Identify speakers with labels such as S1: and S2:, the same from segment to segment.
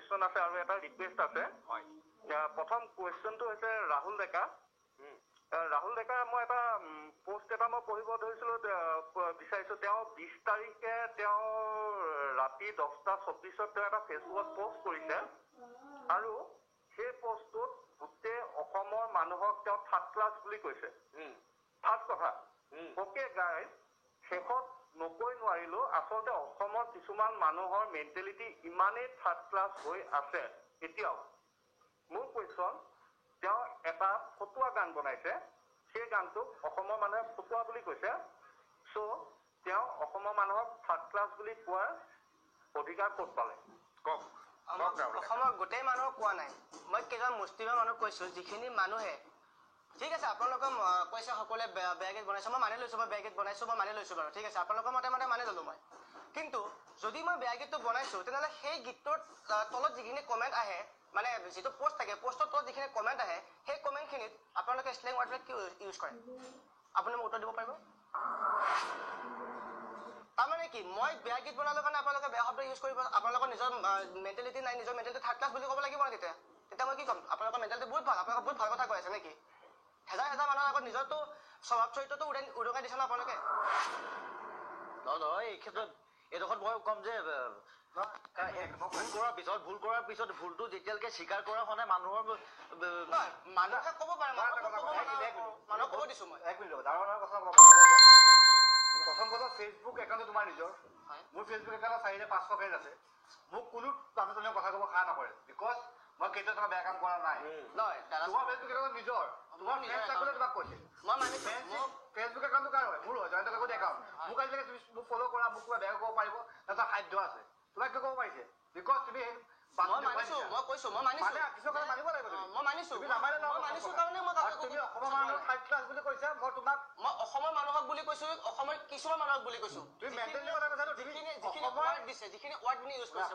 S1: Question আছে আৰু এটা ৰিকুৱেষ্ট আছে প্ৰথম কুৱেশ্যনটো হৈছে ৰাহুল ডেকা মই এটা পোষ্ট এটা মই পঢ়িব ধৰিছিলোঁ বিচাৰিছোঁ তেওঁ 20 তাৰিখে তেওঁ ৰাতি 10:24 তেওঁ এটা ফেচবুকত পোষ্ট কৰিছে আৰু সেই পোষ্টটোত গোটেই অসমৰ মানুহক তেওঁ থাৰ্ড ক্লাছ বুলি কৈছে ফাৰ্ষ্ট কথা অ'কে গাইজ শেষত নকৈ নোৱাৰিলোঁ আচলতে অসমৰ কিছুমান মানুহৰ মেণ্টেলিটি ইমানেই থাৰ্ড ক্লাছ হৈ আছে এতিয়াও মোৰ কুৱেশ্যন তেওঁ এটা ফটুৱা গান বনাইছে সেই গানটোক অসমৰ মানুহে ফটুৱা বুলি কৈছে চ' তেওঁ অসমৰ মানুহক থাৰ্ড ক্লাছ বুলি কোৱাৰ অধিকাৰ ক'ত পালে কওক
S2: অসমৰ গোটেই মানুহক কোৱা নাই মই কেইজন মুছলিমৰ মানুহক কৈছোঁ যিখিনি মানুহে ঠিক আছে আপোনালোকে কৈছে সকলোৱে বেয়া গীত বনাইছোঁ মই মানি লৈছোঁ মই বেয়া গীত বনাইছোঁ মই মানি লৈছোঁ বাৰু ঠিক আছে আপোনালোকৰ মতে মানি ল'লোঁ মই কিন্তু যদি মই বেয়া গীতটো বনাইছোঁ তেনেহ'লে সেই গীতটোৰ তলত যিখিনি কমেণ্ট আহে মানে যিটো পোষ্ট থাকে পোষ্টৰ তলত যিখিনি কমেণ্ট আহে সেই কমেণ্টখিনিত আপোনালোকে স্লেং ৱাৰ্ডবিলাক কি ইউজ কৰে আপুনি মোক উত্তৰ দিব পাৰিব তাৰমানে কি মই বেয়া গীত বনালোঁ কাৰণে আপোনালোকে বেয়া শব্দ ইউজ কৰিব আপোনালোকৰ নিজৰ মেণ্টেলিটি নাই নিজৰ মেণ্টেলিটি থাৰ্ড ক্লাছ বুলি ক'ব লাগিব ন তেতিয়া মই কি ক'ম আপোনালোকৰ মেণ্টেলিটি বহুত ভাল আপোনালোকে বহুত ভাল কথা কৈ আছে নেকি হেজাৰ মানুহৰ আগত নিজৰটো স্বভাৱ চৰিত্ৰটো উদঙাই দিছে ন আপোনালোকে
S3: নহয় এই ক্ষেত্ৰত এইডোখৰত মই ক'ম যে ভুল কৰাৰ পিছত ভুলটো যেতিয়ালৈকে স্বীকাৰ কৰা হোৱা নাই মানুহৰ
S2: মানুহে ক'ব পাৰে মানুহক ক'ব দিছোঁ মই
S4: এক মিনিট প্ৰথম কথা ফেচবুক একাউণ্টটো তোমাৰ নিজৰ মোৰ ফেচবুক একাউণ্টত 400-500 ফ্ৰেণ্ড আছে মোক কোনো মানুহজনে কথা ক'ব সাহ নকৰে বিকজ মই কেতিয়াও তোমাৰ বেয়া কাম কৰা নাই তোমাৰ ফেচবুক একাউণ্ট নিজৰ তোমাৰ ফ্ৰেণ্ড চাৰ্কলে তোমাক কৈছে
S2: মই মানিছোঁ
S4: ফেচবুক একাউণ্টটো কাৰ হয় মোৰ হয় জয়ন্ত কাকতি একাউণ্ট মোক আজিলৈকে তুমি মোক ফ'ল' কৰা মোক কিবা বেয়া ক'ব পাৰিব তাত সাধ্য আছে তোমাক কিয় ক'ব পাৰিছে বিকজ তুমি
S2: মই কৈছোঁ মই মানিছোঁ
S4: কিছুমান কথা মানিব লাগিব
S2: মই মানিছোঁ
S4: তুমি নামানে
S2: মই মানিছোঁ কাৰণে মই
S4: তুমি অসমৰ মানুহক থাৰ্ড ক্লাছ বুলি কৈছা মই তোমাক
S2: মই অসমৰ মানুহক বুলি কৈছোঁ অসমৰ কিছুমান মানুহক বুলি কৈছোঁ
S4: তুমি মেণ্টেলি কথা কৈছা
S2: যিখিনি ৱাৰ্ড দিছে যিখিনি ৱাৰ্ড আপুনি ইউজ কৰিছে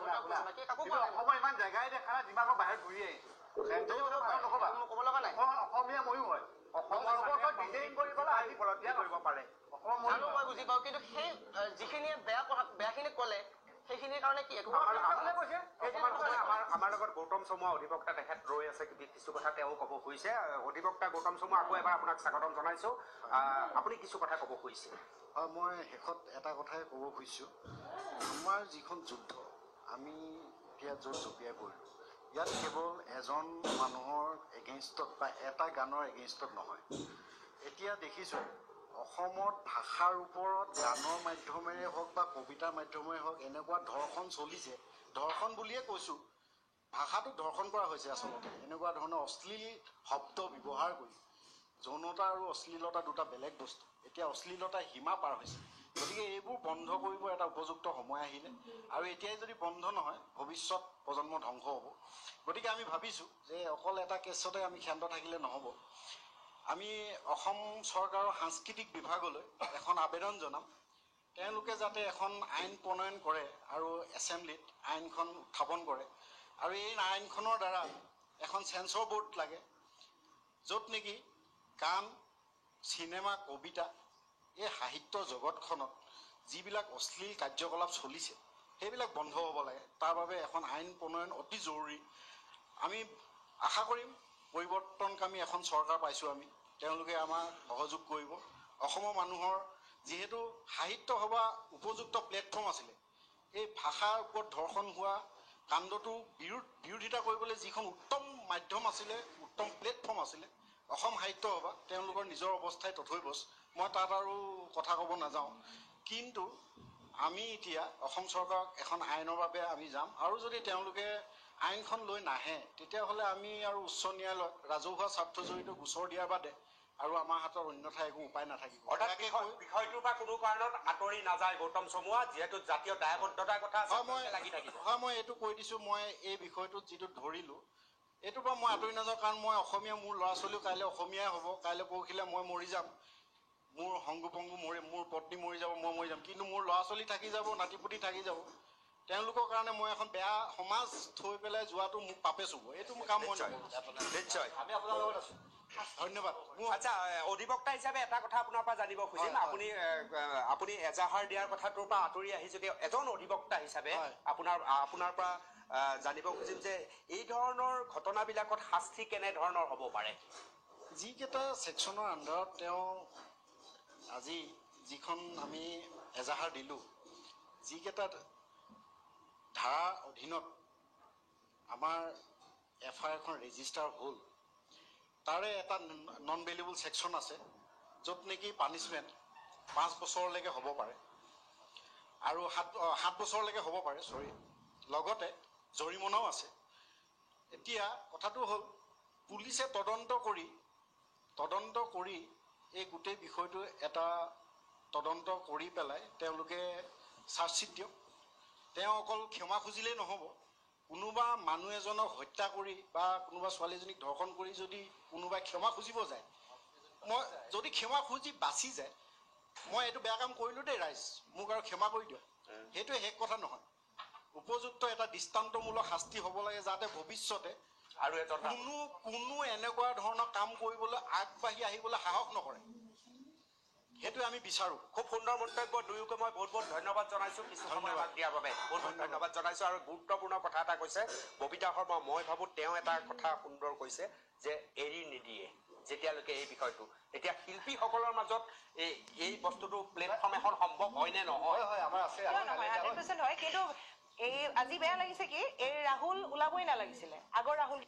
S4: অসমৰ ইমান জেগাই দেখা নাই যিমান মই বাহিৰত ঘূৰি আহিছোঁ মেণ্টেলি কথা নক'বা
S2: মই ক'ব লগা নাই
S4: অসমীয়া ময়ো হয় অসমৰ ডিজাইন কৰি পেলাই আজি ফলত কৰিব পাৰে অসমৰ
S2: মই বুজি পাওঁ কিন্তু সেই যিখিনিয়ে বেয়াখিনি ক'লে সেইখিনিৰ কাৰণে কি
S5: আমাৰ লগত গৌতম চমুৱা অধিবক্তা তেখেত ৰৈ আছে কিছু কথা তেওঁ ক'ব খুজিছে অধিবক্তা গৌতম চমুৱা আকৌ এবাৰ আপোনাক স্বাগতম জনাইছোঁ আপুনি কিছু কথা ক'ব খুজিছে
S6: হয় মই শেষত এটা কথাই ক'ব খুজিছোঁ আমাৰ যিখন যুদ্ধ আমি এতিয়া য'ত জঁপিয়াই পৰিলোঁ ইয়াত কেৱল এজন মানুহৰ এগেইনষ্টত বা এটা গানৰ এগেইনষ্টত নহয় এতিয়া দেখিছোঁ অসমত ভাষাৰ ওপৰত গানৰ মাধ্যমেৰে হওক বা কবিতাৰ মাধ্যমেৰে হওক এনেকুৱা ধৰ্ষণ চলিছে ধৰ্ষণ বুলিয়ে কৈছোঁ ভাষাটো ধৰ্ষণ কৰা হৈছে আচলতে এনেকুৱা ধৰণৰ অশ্লীল শব্দ ব্যৱহাৰ কৰি যৌনতা আৰু অশ্লীলতা দুটা বেলেগ বস্তু এতিয়া অশ্লীলতা সীমা পাৰ হৈছে গতিকে এইবোৰ বন্ধ কৰিব এটা উপযুক্ত সময় আহিলে আৰু এতিয়াই যদি বন্ধ নহয় ভৱিষ্যত প্ৰজন্ম ধ্বংস হ'ব গতিকে আমি ভাবিছোঁ যে অকল এটা কেছতে আমি ক্ষান্ত থাকিলে নহ'ব আমি অসম চৰকাৰৰ সাংস্কৃতিক বিভাগলৈ এখন আবেদন জনাম তেওঁলোকে যাতে এখন আইন প্ৰণয়ন কৰে আৰু এছেম্বলিত আইনখন উত্থাপন কৰে আৰু এই আইনখনৰ দ্বাৰা এখন চেঞ্চৰ বৰ্ড লাগে য'ত নেকি গান চিনেমা কবিতা এই সাহিত্য জগতখনত যিবিলাক অশ্লীল কাৰ্যকলাপ চলিছে সেইবিলাক বন্ধ হ'ব লাগে তাৰ বাবে এখন আইন প্ৰণয়ন অতি জৰুৰী আমি আশা কৰিম পৰিৱৰ্তনকামী এখন চৰকাৰ পাইছোঁ আমি তেওঁলোকে আমাক সহযোগ কৰিব অসমৰ মানুহৰ যিহেতু সাহিত্য সভা উপযুক্ত প্লেটফৰ্ম আছিলে এই ভাষাৰ ওপৰত ধৰ্ষণ হোৱা কাণ্ডটো বিৰোধিতা কৰিবলৈ যিখন উত্তম মাধ্যম আছিলে উত্তম প্লেটফৰ্ম আছিলে অসম সাহিত্য সভা তেওঁলোকৰ নিজৰ অৱস্থাই তথৈবচ মই তাত আৰু কথা ক'ব নাযাওঁ কিন্তু আমি এতিয়া অসম চৰকাৰক এখন আইনৰ বাবে আমি যাম আৰু যদি তেওঁলোকে আইনখন লৈ নাহে তেতিয়াহ'লে আমি আৰু উচ্চ ন্যায়ালয়ত ৰাজহুৱা স্বাৰ্থ জড়িত গোচৰ দিয়াৰ বাদে আৰু আমাৰ হাতত অন্যথা একো উপায় নাথাকিব
S5: বিষয়টোৰ পৰা কোনো কাৰণত আঁতৰি নাযায় গৌতম চমুৱা যিহেতু জাতীয় দায়বদ্ধতাৰ কথা লাগি থাকিব
S6: হয় মই এইটো কৈ দিছোঁ মই এই বিষয়টোত যিটো ধৰিলোঁ এইটোৰ পৰা মই আঁতৰি নাযাওঁ কাৰণ মই অসমীয়া মোৰ ল'ৰা ছোৱালীও কাইলৈ অসমীয়াই হ'ব কাইলৈ পৰহিলৈ মই মৰি যাম মোৰ সংগু পংগু মোৰ পত্নী মৰি যাব মই মৰি যাম কিন্তু মোৰ ল'ৰা ছোৱালী থাকি যাব নাতিপুতি থাকি যাব তেওঁলোকৰ কাৰণে মই এখন বেয়া সমাজ থৈ পেলাই যোৱাটো মোক পাপে চুব এইটো মোৰ কাম মই
S5: নিশ্চয়
S6: আমি আপোনাৰ লগত আছোঁ ধন্যবাদ
S5: আচ্ছা অধিবক্তা হিচাপে এটা কথা আপোনাৰ পৰা জানিব খুজিম আপুনি এজাহাৰ দিয়াৰ কথাটোৰ পৰা আঁতৰি আহি যদি এজন অধিবক্তা হিচাপে আপোনাৰ পৰা জানিব খুজিম যে এই ধৰণৰ ঘটনাবিলাকত শাস্তি কেনেধৰণৰ হ'ব পাৰে?
S6: যিকেইটা ছেকশ্যনৰ আণ্ডাৰত তেওঁ আজি যিখন আমি এজাহাৰ দিলোঁ, যিকেইটা ধাৰা অধীনত আমাৰ FIR-খন ৰেজিষ্টাৰ হ'ল, তাৰে এটা নন ভেলিউবল ছেকশ্যন আছে য'ত নেকি পানিছমেণ্ট 5 বছৰলৈকে হ'ব পাৰে আৰু 7 বছৰলৈকে হ'ব পাৰে, লগতে জৰিমনাও আছে। এতিয়া কথাটো হ'ল পুলিচে তদন্ত কৰি এই গোটেই বিষয়টো এটা তদন্ত কৰি পেলাই তেওঁলোকে চাৰ্জশ্বিট দিয়ক। তেওঁ অকল ক্ষমা খুজিলেই নহ'ব, কোনোবা মানুহ এজনক হত্যা কৰি বা কোনোবা ছোৱালী এজনীক ধৰ্ষণ কৰি যদি কোনোবাই ক্ষমা খুজিব যায়, মই যদি ক্ষমা খুজি বাচি যায়, মই এইটো বেয়া কাম কৰিলোঁ দেই ৰাইজ, মোক আৰু ক্ষমা কৰি দিয়ক, সেইটোৱে শেষ কথা নহয়। উপযুক্ত এটা দৃষ্টান্তমূলক শাস্তি হ'ব লাগে যাতে ভৱিষ্যতে
S5: আৰু এজন
S6: কোনো এনেকুৱা ধৰণৰ কাম কৰিবলৈ আগবাঢ়ি আহিবলৈ সাহস নকৰে, সেইটোৱে আমি বিচাৰোঁ।
S5: খুব সুন্দৰ মন্তব্য, দুয়োকে মই বহুত বহুত ধন্যবাদ জনাইছোঁ কিছু সময় আমাক দিয়াৰ বাবে। বহুত বহুত ধন্যবাদ জনাইছোঁ। আৰু গুৰুত্বপূৰ্ণ কথা এটা কৈছে ববিতা শৰ্মা, মই ভাবোঁ তেওঁ এটা কথা সুন্দৰ কৈছে যে এৰি নিদিয়ে যেতিয়ালৈকে এই বিষয়টো। এতিয়া শিল্পীসকলৰ মাজত এই বস্তুটো প্লেটফৰ্ম এখন সম্ভৱ হয়নে নহয়?
S4: হয়, আমাৰ আছে।
S7: 100% হয়, কিন্তু এই আজি বেয়া লাগিছে কি এই ৰাহুল ওলাবই নালাগিছিলে, আগৰ ৰাহুল